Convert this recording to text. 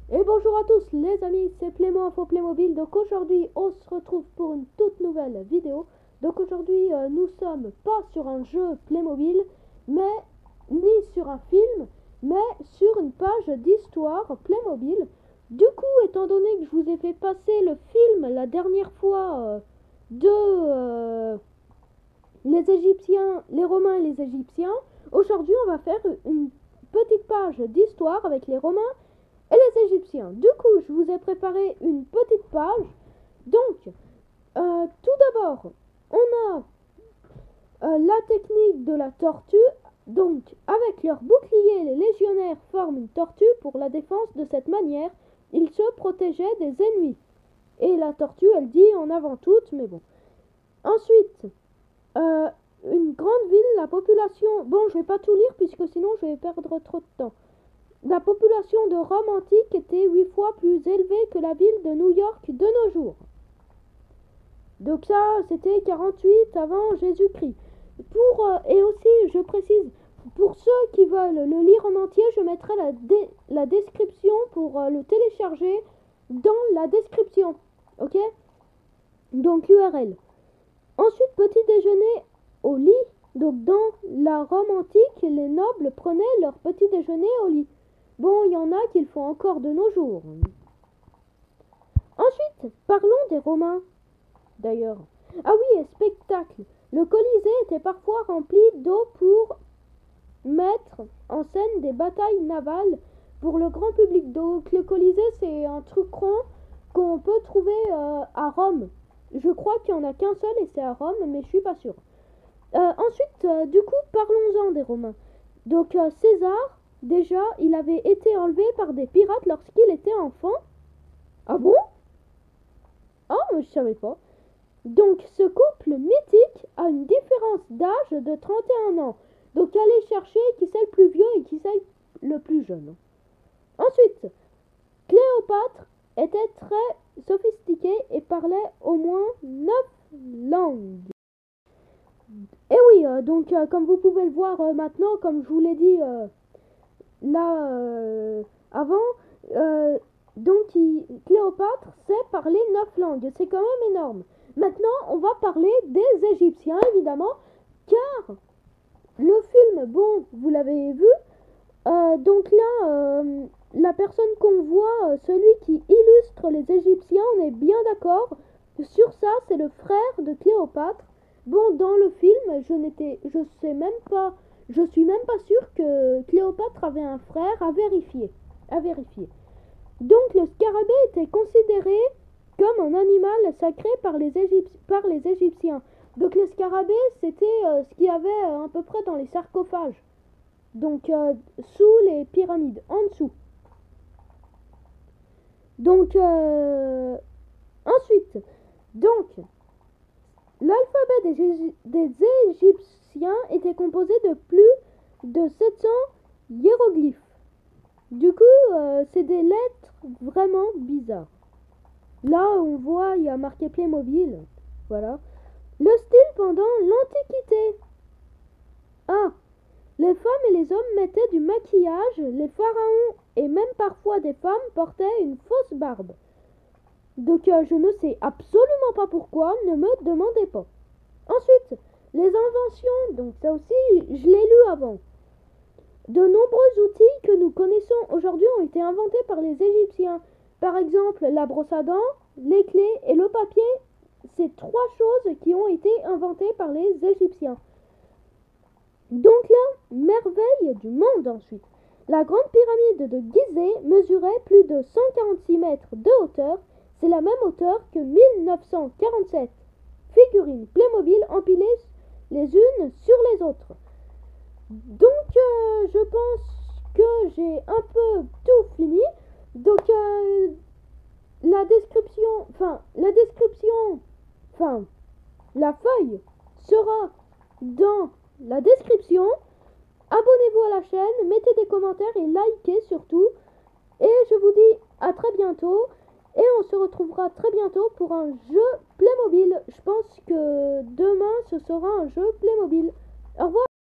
Et bonjour à tous les amis, c'est Playmo Info Playmobil. Donc aujourd'hui on se retrouve pour une toute nouvelle vidéo. Donc aujourd'hui nous sommes pas sur un jeu Playmobil, mais ni sur un film, mais sur une page d'histoire Playmobil. Du coup, étant donné que je vous ai fait passer le film la dernière fois de les Égyptiens, les Romains et les Égyptiens, aujourd'hui on va faire une petite page d'histoire avec les Romains et les Égyptiens. Du coup, je vous ai préparé une petite page. Donc, tout d'abord, on a la technique de la tortue. Donc, avec leur bouclier, les légionnaires forment une tortue pour la défense. De cette manière, ils se protégeaient des ennemis. Et la tortue, elle dit en avant toute, mais bon. Ensuite, une grande ville, la population... Bon, je vais pas tout lire puisque sinon je vais perdre trop de temps. La population de Rome antique était 8 fois plus élevée que la ville de New York de nos jours. Donc ça, c'était 48 avant Jésus-Christ. Et aussi, je précise, pour ceux qui veulent le lire en entier, je mettrai la description pour le télécharger dans la description. Ok? Donc URL. Ensuite, petit déjeuner au lit. Donc dans la Rome antique, les nobles prenaient leur petit déjeuner au lit. Bon, il y en a qui le font encore de nos jours. Ensuite, parlons des Romains, d'ailleurs. Ah oui, et spectacle. Le Colisée était parfois rempli d'eau pour mettre en scène des batailles navales pour le grand public. Donc le Colisée, c'est un truc rond qu'on peut trouver à Rome. Je crois qu'il n'y en a qu'un seul et c'est à Rome, mais je suis pas sûre. Ensuite, du coup, parlons-en des Romains. Donc César, déjà, il avait été enlevé par des pirates lorsqu'il était enfant. Ah bon? Ah, je savais pas. Donc ce couple mythique a une différence d'âge de 31 ans. Donc allez chercher qui c'est le plus vieux et qui c'est le plus jeune. Ensuite, Cléopâtre était très sophistiquée et parlait au moins 9 langues. Et oui, donc comme vous pouvez le voir maintenant, comme je vous l'ai dit là avant, donc Cléopâtre sait parler 9 langues, c'est quand même énorme. Maintenant, on va parler des Égyptiens, évidemment, car le film, bon, vous l'avez vu, donc là, la personne qu'on voit, celui qui illustre les Égyptiens, on est bien d'accord sur ça, c'est le frère de Cléopâtre. Bon, dans le film, je suis même pas sûre que Cléopâtre avait un frère, à vérifier. Donc le scarabée était considéré comme un animal sacré par les Égyptiens. Donc les scarabées, c'était ce qu'il y avait à peu près dans les sarcophages. Donc sous les pyramides, en dessous. Donc ensuite, donc l'alphabet des Égyptiens était composé de plus de 700 hiéroglyphes. Du coup, c'est des lettres vraiment bizarres. Là, on voit, il y a marqué Playmobil. Voilà. Le style pendant l'Antiquité. Ah, les femmes et les hommes mettaient du maquillage. Les pharaons et même parfois des femmes portaient une fausse barbe. Donc, je ne sais absolument pas pourquoi, ne me demandez pas. Ensuite, les inventions. Donc, ça aussi, je l'ai lu avant. De nombreux outils que nous connaissons aujourd'hui ont été inventés par les Égyptiens. Par exemple, la brosse à dents, les clés et le papier, c'est 3 choses qui ont été inventées par les Égyptiens. Donc la merveille du monde ensuite. La grande pyramide de Gizeh mesurait plus de 146 mètres de hauteur. C'est la même hauteur que 1947 figurines Playmobil empilées les unes sur les autres. Donc je pense que j'ai un peu tout fini. Donc la feuille sera dans la description. Abonnez-vous à la chaîne, mettez des commentaires et likez surtout. Et je vous dis à très bientôt. Et on se retrouvera très bientôt pour un jeu Playmobil. Je pense que demain ce sera un jeu Playmobil. Au revoir.